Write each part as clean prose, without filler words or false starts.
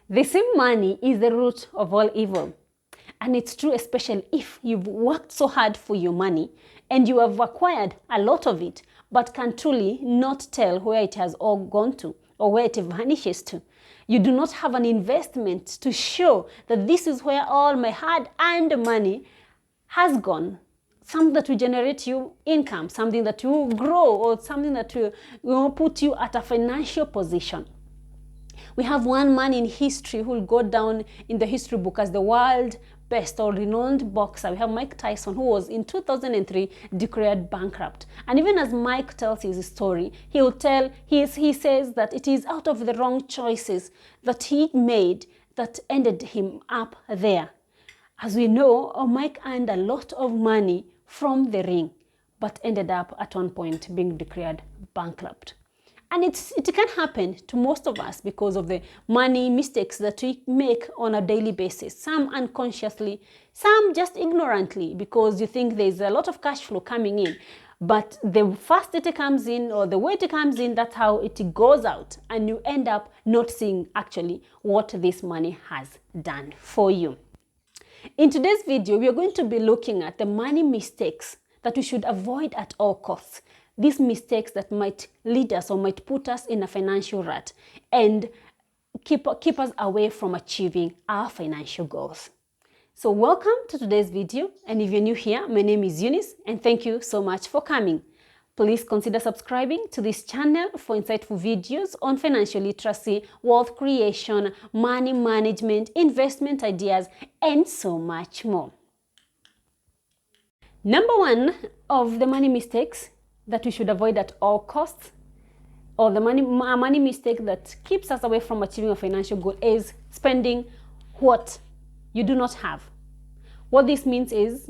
They say money is the root of all evil. And it's true, especially if you've worked so hard for your money and you have acquired a lot of it, but can truly not tell where it has all gone to or where it vanishes to. You do not have an investment to show that this is where all my hard-earned money has gone. Something that will generate you income, something that will grow, or something that will put you at a financial position. We have one man in history who will go down in the history book as the world best or renowned boxer. We have Mike Tyson, who was in 2003 declared bankrupt. And even as Mike tells his story, he says that it is out of the wrong choices that he made that ended him up there. As we know, Mike earned a lot of money from the ring, but ended up at one point being declared bankrupt. And it can happen to most of us because of the money mistakes that we make on a daily basis. Some unconsciously, some just ignorantly, because you think there's a lot of cash flow coming in. But the first it comes in or the way it comes in, that's how it goes out. And you end up not seeing actually what this money has done for you. In today's video, we are going to be looking at the money mistakes that we should avoid at all costs. These mistakes that might lead us or might put us in a financial rut and keep us away from achieving our financial goals. So welcome to today's video, and if you're new here, my name is Eunice and thank you so much for coming. Please consider subscribing to this channel for insightful videos on financial literacy, wealth creation, money management, investment ideas, and so much more. Number one of the money mistakes that we should avoid at all costs, or the money mistake that keeps us away from achieving a financial goal, is spending what you do not have. What this means is,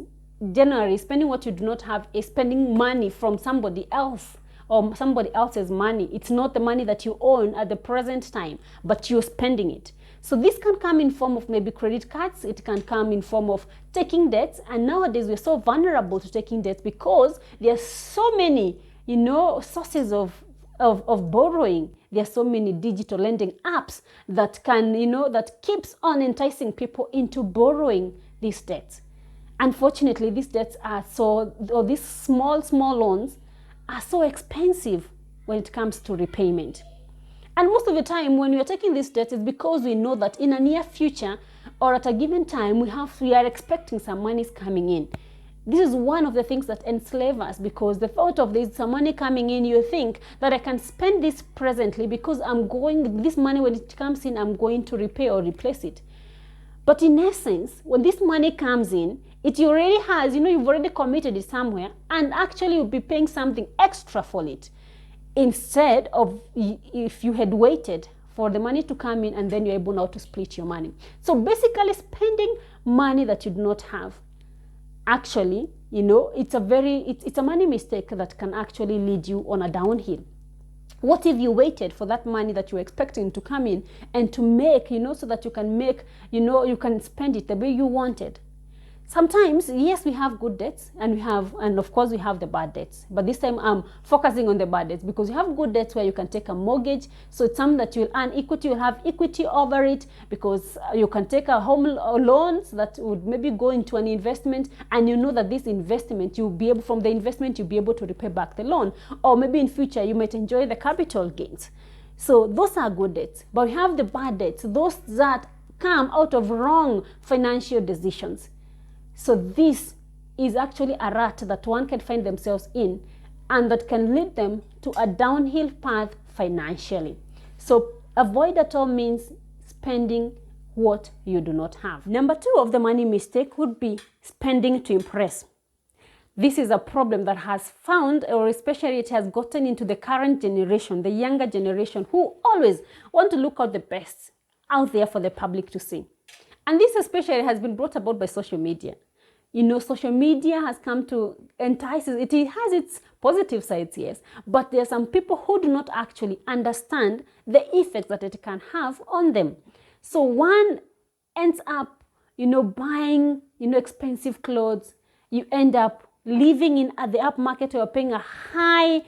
generally, spending what you do not have is spending money from somebody else or somebody else's money. It's not the money that you own at the present time, but you're spending it. So this can come in form of maybe credit cards. It can come in form of taking debts. And nowadays we're so vulnerable to taking debts because there are so many, sources of borrowing. There are so many digital lending apps that can, that keeps on enticing people into borrowing these debts. Unfortunately, these debts these small loans are so expensive when it comes to repayment. And most of the time when we are taking these debts, it's because we know that in a near future or at a given time, we are expecting some money coming in. This is one of the things that enslave us, because the thought of there's some money coming in, you think that I can spend this presently because this money, when it comes in, I'm going to repay or replace it. But in essence, when this money comes in, it already has, you've already committed it somewhere, and actually you'll be paying something extra for it, instead of if you had waited for the money to come in and then you're able now to split your money. So basically, spending money that you do not have, actually, it's a money mistake that can actually lead you on a downhill. What if you waited for that money that you're expecting to come in and to make, so that you can make, you can spend it the way you wanted? Sometimes, yes, we have good debts and of course we have the bad debts. But this time I'm focusing on the bad debts, because you have good debts where you can take a mortgage. So it's something that you'll earn equity, you'll have equity over it, because you can take a home loan that would maybe go into an investment, and you know that this investment, from the investment, you'll be able to repay back the loan. Or maybe in future, you might enjoy the capital gains. So those are good debts. But we have the bad debts, those that come out of wrong financial decisions. So this is actually a rut that one can find themselves in, and that can lead them to a downhill path financially. So avoid at all means spending what you do not have. Number two of the money mistake would be spending to impress. This is a problem that has found, or especially it has gotten into the current generation, the younger generation, who always want to look out the best out there for the public to see. And this especially has been brought about by social media. Social media has come to entice us. It has its positive sides, yes, but there are some people who do not actually understand the effects that it can have on them. So one ends up, buying, expensive clothes. You end up living in the upmarket, or paying a high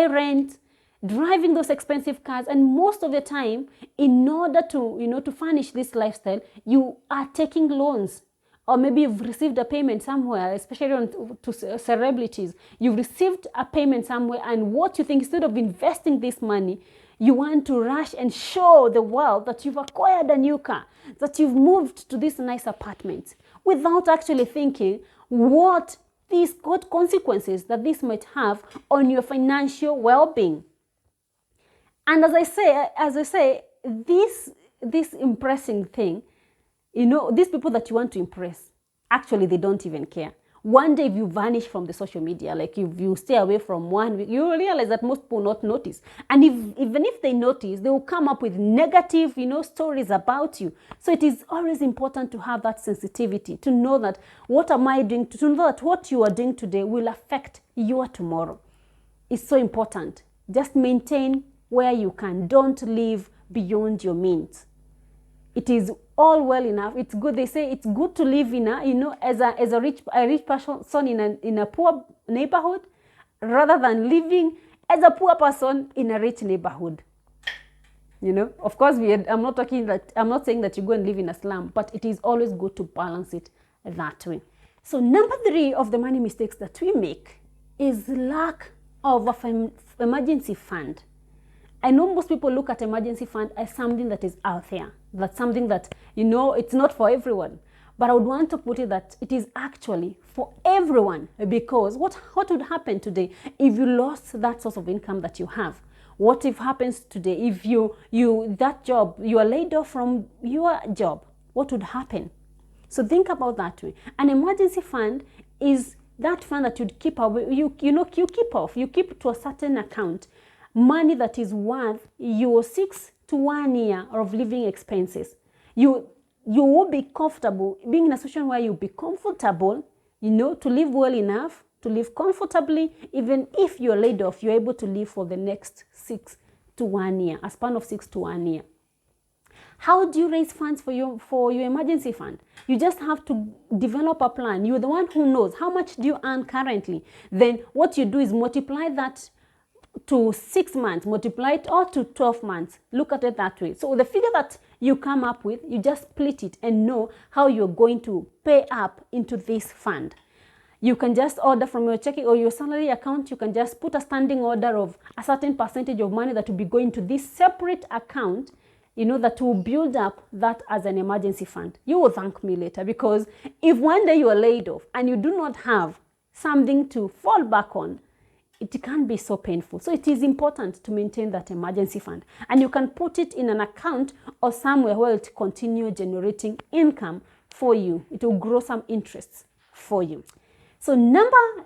rent. driving those expensive cars, and most of the time, in order to to furnish this lifestyle, you are taking loans. Or maybe you've received a payment somewhere, especially to celebrities. You've received a payment somewhere, and what you think, instead of investing this money, you want to rush and show the world that you've acquired a new car, that you've moved to this nice apartment, without actually thinking what consequences that this might have on your financial well-being. And as I say, this impressing thing, these people that you want to impress, actually, they don't even care. One day, if you vanish from the social media, like if you stay away from 1 week, you will realize that most people will not notice. And even if they notice, they will come up with negative, stories about you. So it is always important to have that sensitivity, to know that what am I doing, to know that what you are doing today will affect your tomorrow. It's so important. Just maintain where you can. Don't live beyond your means. It is all well enough. It's good. They say it's good to live in as a rich person in a poor neighborhood, rather than living as a poor person in a rich neighborhood. Of course, I'm not saying that you go and live in a slum, but it is always good to balance it that way. So number 3 of the money mistakes that we make is lack of an emergency fund. I know most people look at emergency fund as something that is out there. That's something that, it's not for everyone. But I would want to put it that it is actually for everyone, because what would happen today if you lost that source of income that you have? What if happens today if you are laid off from your job? What would happen? So think about that way. An emergency fund is that fund that you'd keep away, you keep to a certain account, money that is worth your 6 to 1 year of living expenses. You will be comfortable being in a situation where you'll be comfortable, to live well enough, to live comfortably. Even if you're laid off, you're able to live for the next 6 to 1 year, a span of 6 to 1 year. How do you raise funds for your emergency fund? You just have to develop a plan. You're the one who knows how much do you earn currently. Then what you do is multiply that to 6 months, multiply it, or to 12 months. Look at it that way. So the figure that you come up with, you just split it and know how you're going to pay up into this fund. You can just order from your checking or your salary account. You can just put a standing order of a certain percentage of money that will be going to this separate account, that will build up that as an emergency fund. You will thank me later, because if one day you are laid off and you do not have something to fall back on, it can be so painful. So it is important to maintain that emergency fund. And you can put it in an account or somewhere where it continue generating income for you. It will grow some interests for you. So number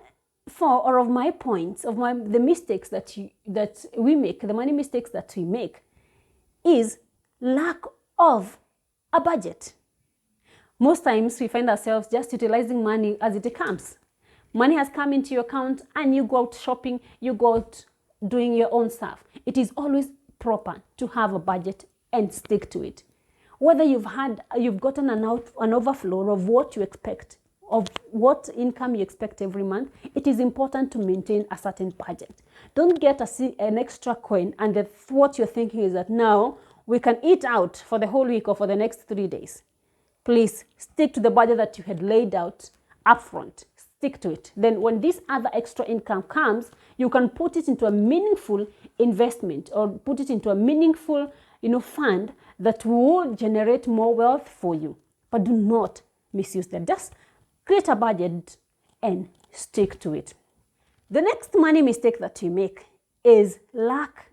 4 of my points, the mistakes that we make, the money mistakes that we make, is lack of a budget. Most times we find ourselves just utilizing money as it comes. Money has come into your account and you go out shopping, you go out doing your own stuff. It is always proper to have a budget and stick to it. Whether you've gotten an overflow of what you expect, of what income you expect every month, it is important to maintain a certain budget. Don't get an extra coin and what you're thinking is that now we can eat out for the whole week or for the next 3 days. Please stick to the budget that you had laid out upfront. Stick to it. Then when this other extra income comes, you can put it into a meaningful investment or put it into a meaningful, fund that will generate more wealth for you. But do not misuse that. Just create a budget and stick to it. The next money mistake that you make is lack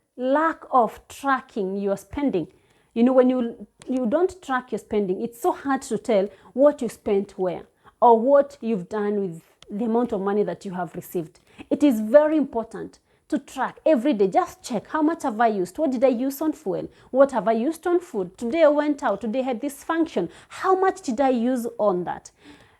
of tracking your spending. When you don't track your spending, it's so hard to tell what you spent where or what you've done with the amount of money that you have received. It is very important to track every day. Just check, how much have I used? What did I use on fuel? What have I used on food? Today I went out. Today I had this function. How much did I use on that?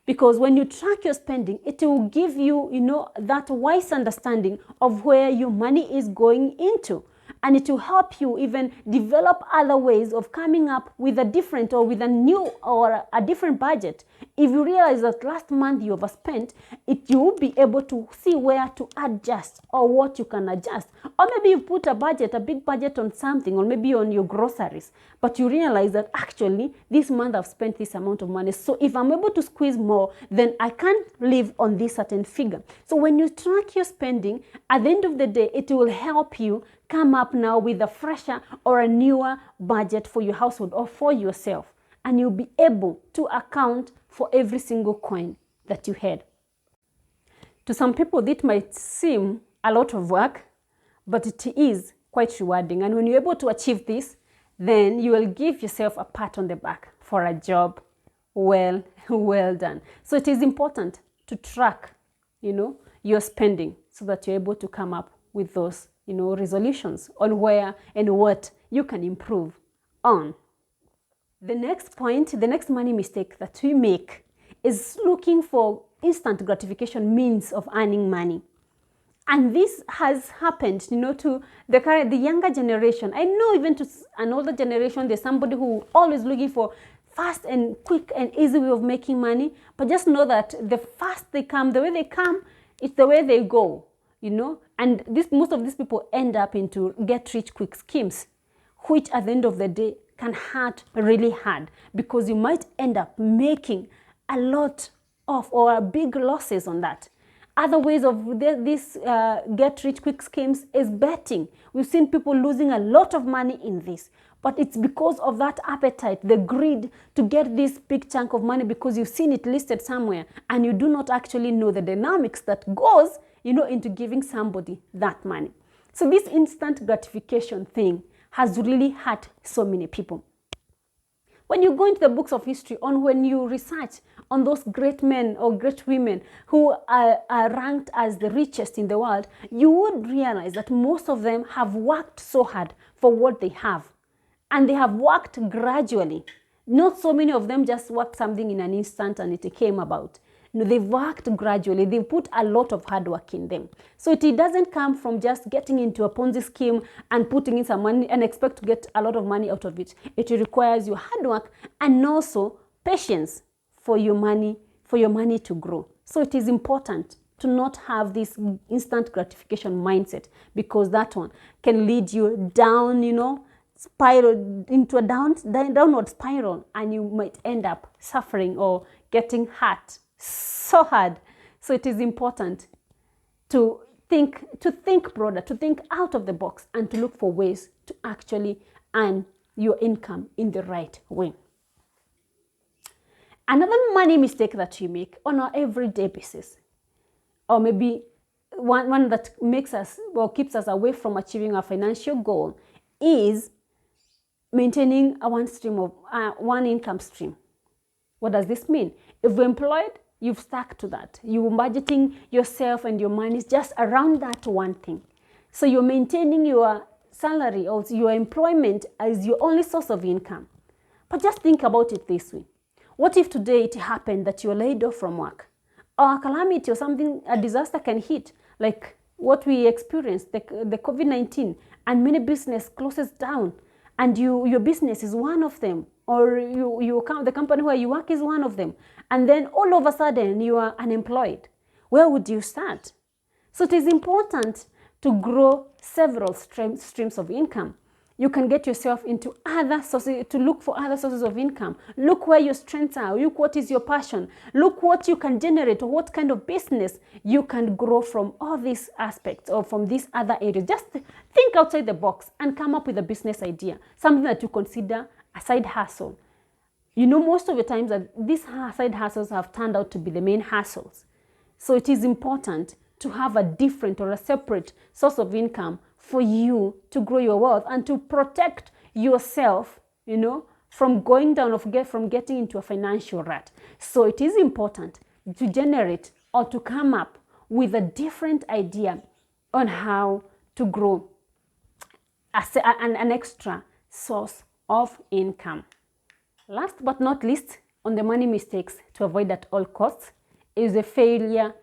Because when you track your spending, it will give you, that wise understanding of where your money is going into. And it will help you even develop other ways of coming up with a different or with a new or a different budget If you realize that last month you overspent, you will be able to see where to adjust or what you can adjust. Or maybe you put a big budget on something, or maybe on your groceries, but you realize that actually this month I've spent this amount of money. So if I'm able to squeeze more, then I can't live on this certain figure. So when you track your spending, at the end of the day, it will help you come up now with a fresher or a newer budget for your household or for yourself. And you'll be able to account for every single coin that you had. To some people, this might seem a lot of work, but it is quite rewarding. And when you're able to achieve this, then you will give yourself a pat on the back for a job well done. So it is important to track, your spending so that you're able to come up with those, resolutions on where and what you can improve on. The next point, the next money mistake that we make is looking for instant gratification means of earning money. And this has happened, to the younger generation. I know even to an older generation, there's somebody who always looking for fast and quick and easy way of making money. But just know that the fast they come, the way they come, it's the way they go, And most of these people end up into get rich quick schemes, which at the end of the day can hurt really hard, because you might end up making a lot of or big losses on that. Other ways of this get rich quick schemes is betting. We've seen people losing a lot of money in this, but it's because of that appetite, the greed to get this big chunk of money because you've seen it listed somewhere and you do not actually know the dynamics that goes, into giving somebody that money. So this instant gratification thing has really hurt so many people. When you go into the books of history, when you research on those great men or great women who are ranked as the richest in the world, you would realize that most of them have worked so hard for what they have. And they have worked gradually. Not so many of them just worked something in an instant and it came about. No, they've worked gradually. They put a lot of hard work in them. So it doesn't come from just getting into a Ponzi scheme and putting in some money and expect to get a lot of money out of it. It requires your hard work and also patience for your money to grow. So it is important to not have this instant gratification mindset, because that one can lead you down, spiral into a downward spiral, and you might end up suffering or getting hurt so hard. So it is important to think broader, to think out of the box, and to look for ways to actually earn your income in the right way. Another money mistake that you make on our everyday basis, or maybe one that makes us or keeps us away from achieving our financial goal, is maintaining one income stream. What does this mean? If you're employed, you've stuck to that. You're budgeting yourself and your money is just around that one thing. So you're maintaining your salary or your employment as your only source of income. But just think about it this way. What if today it happened that you're laid off from work? Or a calamity or something, a disaster can hit, like what we experienced, the COVID-19, and many business closes down, and your business is one of them, or the company where you work is one of them, and then all of a sudden you are unemployed. Where would you start? So it is important to grow several streams of income. You can get yourself into other sources, to look for other sources of income. Look where your strengths are. Look what is your passion. Look what you can generate, or what kind of business you can grow from all these aspects or from these other areas. Just think outside the box and come up with a business idea, something that you consider a side hustle. Most of the times that these side hustles have turned out to be the main hustles. So it is important to have a different or a separate source of income for you to grow your wealth and to protect yourself, from going down, from getting into a financial rut. So it is important to generate or to come up with a different idea on how to grow an extra source of income. Last but not least, on the money mistakes to avoid at all costs is the failure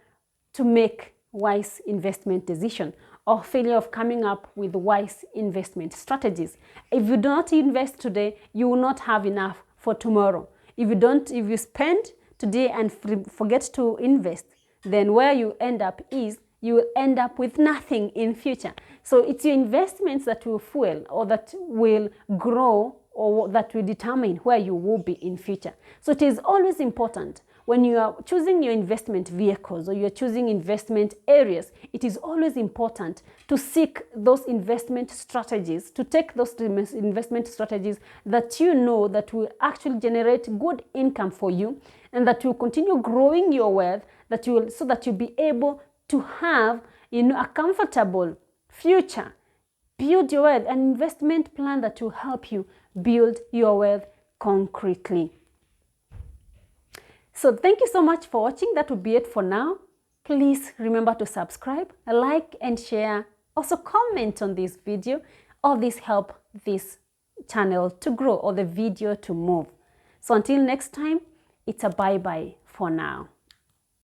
to make wise investment decision, or failure of coming up with wise investment strategies. If you do not invest today, you will not have enough for tomorrow. If you spend today and forget to invest, then where you end up is you will end up with nothing in future. So it's your investments that will fuel or that will grow or that will determine where you will be in future. So it is always important when you are choosing your investment vehicles or you're choosing investment areas, it is always important to seek those investment strategies, to take those investment strategies that you know that will actually generate good income for you and that will continue growing your wealth, that you will, so that you'll be able to have, a comfortable future. Build your wealth, an investment plan that will help you build your wealth concretely. So thank you so much for watching. That will be it for now. Please remember to subscribe, like and share. Also comment on this video. All this help this channel to grow or the video to move. So until next time, it's a bye-bye for now.